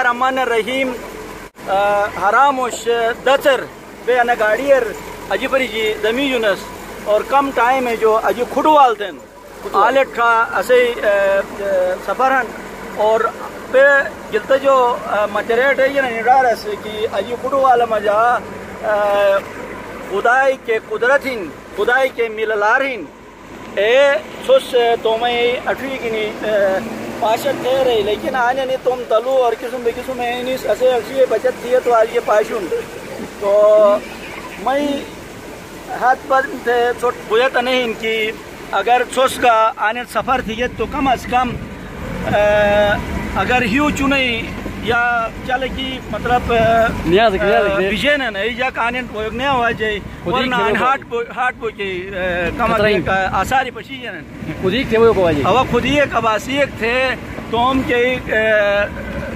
बिस्मिल्लाहिर्रहमानिर्रहीम हरामुश दचर बे अन गाड़ियर अजीपरी जी दमी यूनस और कम टाइम है जो अजी खुडवाल थे आलेट का असे सफरन और पे गिलते जो मचरेट है ना निडारस कि अजी खुडवाल मजा खुदाई के कुदरतिन खुदाई के मिललारिन ए सुस तोमें अठवी की पाशत थे रही लेकिन आने नहीं तुम तलु और किस्म बेकिस्म में नहीं ऐसे अच्छी बचत थी तो आज ये पाशुन तो मैं हाथ पर थे छोट बुझे तो नहीं इनकी अगर सोच का आने सफ़र थी तो कम अज कम अगर ह्यू चुने या चले कि मतलब विजन है नहीं जा काने प्रयोग नहीं हुआ जाए वरना हार्ट बो के कम आसारी पशी है खुद ही थे वो को आज अब खुद ही एक अबासियत थे तो हम के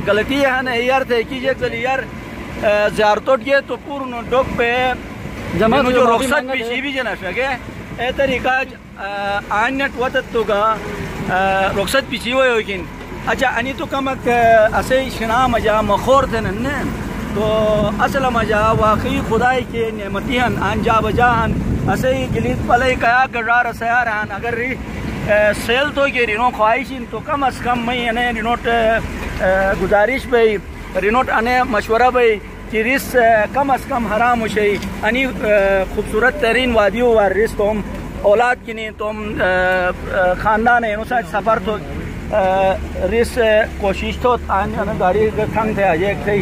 गलती है ना यार थे कि ये चल यार ज़ारतोट ये तो पूर्ण डॉग पे जमा जो रुखसत पीछे भी जना सके ए तरीका आन्यट वतत तो का रुखसत पीछे हुए लेकिन अच्छा अनि तो कम असे शिना मजा मखोर थे न तो असल मजा वाकई खुदाई के नेमतिहन आंजा बजाहन असे गिलीत पले कया गजार सयारहन अगर सेल तो के रिनो ख्वाहिशिन तो कम अज कम मैं अने रिनोट गुजारिश भाई रिनोट अने मशवरा भाई कि रिस कम अज कम हराम उशे अनि खूबसूरत तरीन वादियों व रिस तुम औलाद की नहीं तुम ख़ानदान है नुसा सफ़र तो रिस कोशिश तो आने गाड़ी खंग थे आज एक थे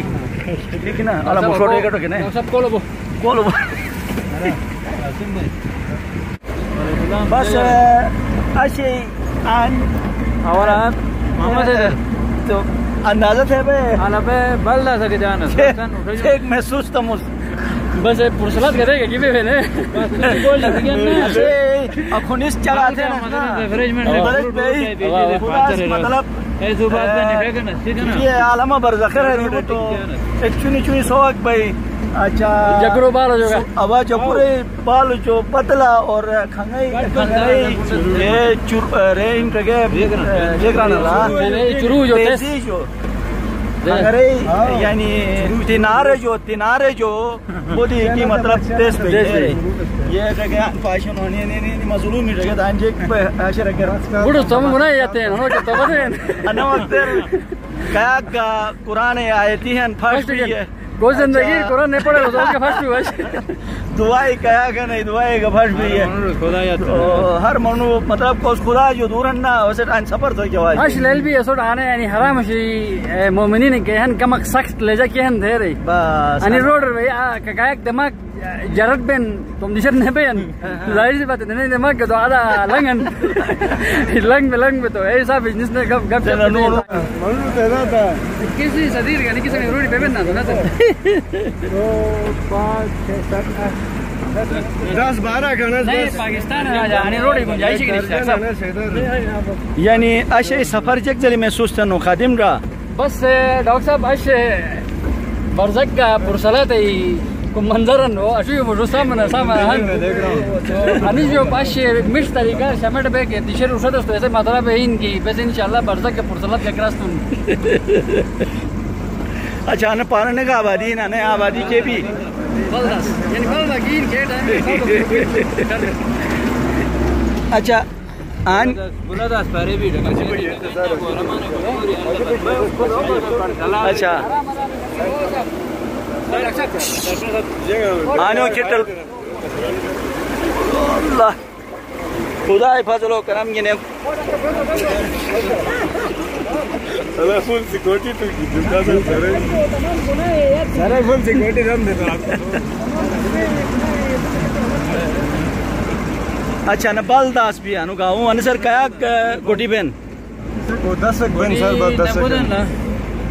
लेकिन अला मुसोटे का तो किने सब कोलो बस ऐसे आन हमारा मोहम्मद है तो अंदाजा थे बे आला पे बल्ला सके जाना एक महसूस तो मुझ बस पुरसलात करेगा कि वे ने बोल लगे ना अखुनिस चलाते हैं ना मतलब ऐसे बात नहीं है ना ठीक है ना ये आलमा बरज़खर है तो एक चुनी सोक भाई अच्छा जगरो बाल जो अब जगरे बाल जो पतला और खंगाई ये चुर रे इन के ये कराना चुरू जो अरे यानी तिनारे जो बोली की मतलब टेस्ट ये जगह फैशन होने नहीं मजलूम ही जगह दांजे पे आशर कर बुढ़ो तुम बनाए जाते हैं ना तो बता अना वक्त क्या का कुरान आयती है फर्स्ट है कोई जिंदगी कुरान नहीं पढ़े तो उसका फर्स्ट हुआ दुआई क्या का नहीं दुआई का फर्स्ट भी है खुदा या तो हर मनु मतलब को खुदा जो दूर ना वैसे टाइम सफर तो क्या है लेल भी ऐसा आने यानी हराम शी मोमिनीन के हन कमक सख्त ले जा के हन दे रही बस अनि रोड रे का कायक दिमाग जरत बेन तुम दिशर ने बेन जाहिर सी बात है नहीं दिमाग के तो आधा लंग में तो ऐसा बिजनेस ने गप मनु तेरा था किसी सदीर का किसी ने रोड पे बेन ना तो 2 5 6 7 10 12 का नहीं पाकिस्तान है रोड गुंजाइश की नहीं यानी अशे सफर जक जली महसूस तनो खादिम रा बस डॉक्टर साहब अशे बरजक का पुरसलात है को मंजरन हो अशु वो सामने देख रहा हूं अनि जो पाशे मिश तरीका शमट बे के दिशर उठा तो ऐसे मतलब है इनकी बस इंशाल्लाह बरजक के पुरसलात का क्रस्तुन अच्छा न पाने का आबादी ना ने आबादी के भी बलदास यानी बलदा की के अच्छा आन बुलादास पारे भी अच्छा आनो किटल अल्लाह खुदा हिफाजत करम गिने अरे फुल सिक्योरिटी तो की दुकान सारे फुल सिक्योरिटी रन दे तो अच्छा न बालदास भी अनु गाँव अनसर कया गोटी Ben 10 second sir 10 second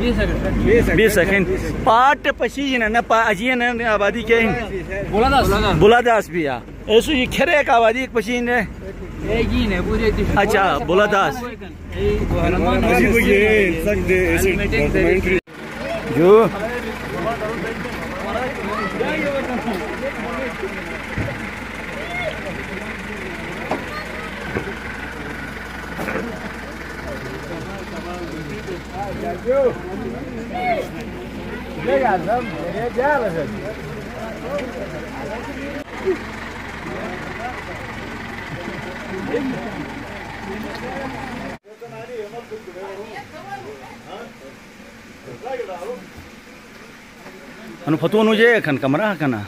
20 second पाट पशी न अजी न आबादी के बुलादास भी आ ऐसो ये खरे एक आबादी एक पशी ने अच्छा बुलादास जो Thank you. anu foto nu je kan kamera kana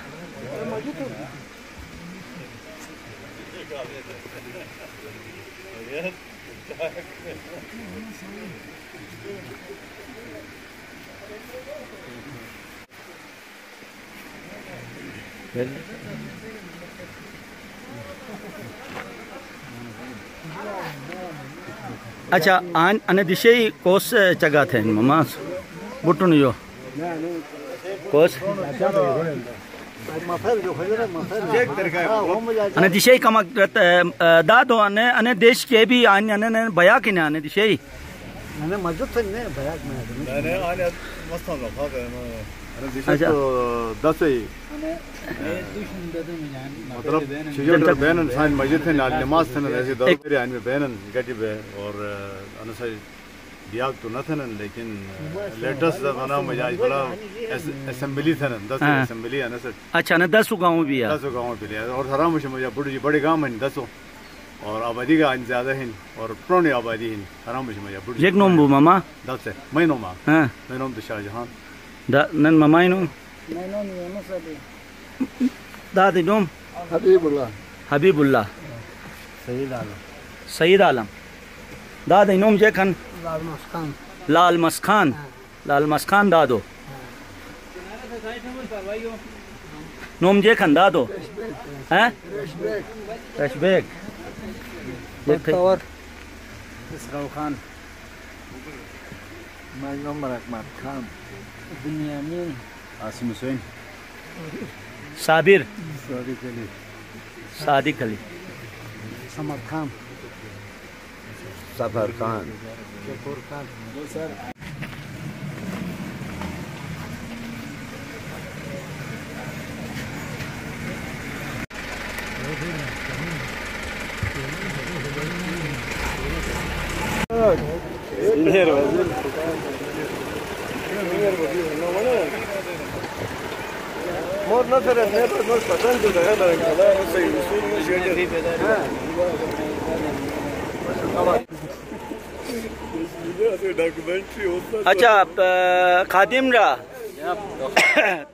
अच्छा आन अने दिशे कोस चगा थे ममा बुटुन यो कोस अने दिशे कमक दादो अने देश के भी आन अने बया किने अने दिशे अने मजूद थे ने बया में अने आने मस्त हो खा गए अने दिशे अच्छा। तो 10 ही मतलब चीजों का बैनन साइन मस्जिद थे नाल नमाज थे ऐसे दो मेरे आने में बैनन गटी पे और अने से दिया तो न थे लेकिन लेटेस्ट बना मजा बड़ा असेंबली थे 10 असेंबली अने से अच्छा न 10 गांव भी है 10 गांव भी है और हराम मुझे बड़े गांव में 10 और आबादी का ज्यादा है और पुरानी आबादी है हराम मुझे एक नंबर मामा 10 है महीनों में हां महीनों तो शाहजहां नन मामा नो दादी नोम हबीबुल्लाह सईद आलम दादी नोम जे खन लाल मस्खान दादो नोम जे खन दादो हैं रशबेग और इसराव खान मायनोम रहमत खान बुनियामीन आसिम हुसैन साबिर सादिक सादिक अली समद खान सफर खान शकूर खान मोर न थे ने पर मोर पसंद तो है ना सही उसूल में शेयर डॉक्यूमेंट्री होता अच्छा खादिम रा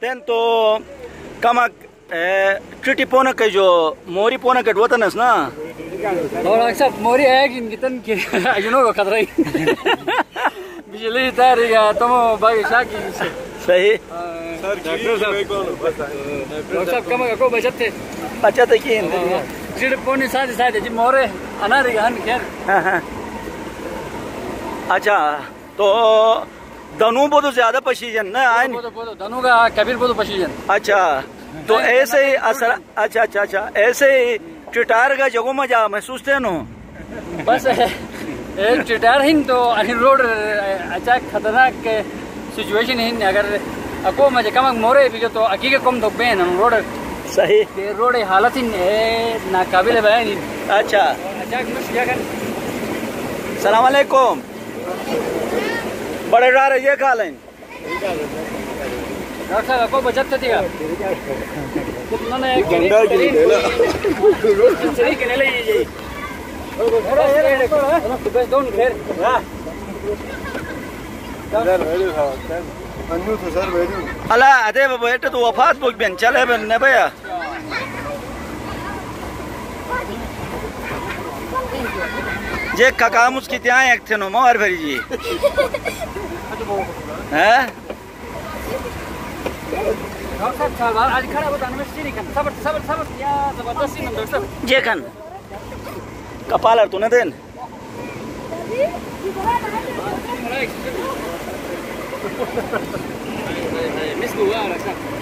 तेन तो कमक ट्रिटी पोना के जो मोरी पोना के वतनस ना और अक्सर मोरी है कि कितन के अजनो को खतरा बिजली तार या तुम बाकी शाकी सही डॉक्टर साहब कम को बचत थे की जिड पोनी साथ साथ जी मोरे अनारी गहन खैर अच्छा तो धनु बहुत ज्यादा पसीजन ना आइन धनु का कबीर बहुत पसीजन अच्छा तो ऐसे ही असर अच्छा ऐसे ही टिटार का जगह में जा महसूस थे नो बस एक टिटार हिन तो अहिन रोड अच्छा खतरनाक सिचुएशन हिन अगर अको मजे कम मोरे भी तो अकी के कम तो बेन रोड सही रोड हालत हिन ना काबिल बयान अच्छा सलाम अलैकुम बड़े डार ये खा लें डॉक्टर साहब को बचत थी कितना ने गंगा की लेला सही के ले ये दोन घेर सर वेरी था अन्यू तो सर वेरी अला अदे बेटे तो वफात बुक बेन चले बेन ने भैया जे काका मुस्की त्या एक थे नो मोर भरी जी हैं डॉक्टर साहब आज खड़ा बताने में सीरी कर सबर या जबरदस्ती न डॉक्टर जे खन कपालर तूने देन मिस हुआ डॉक्टर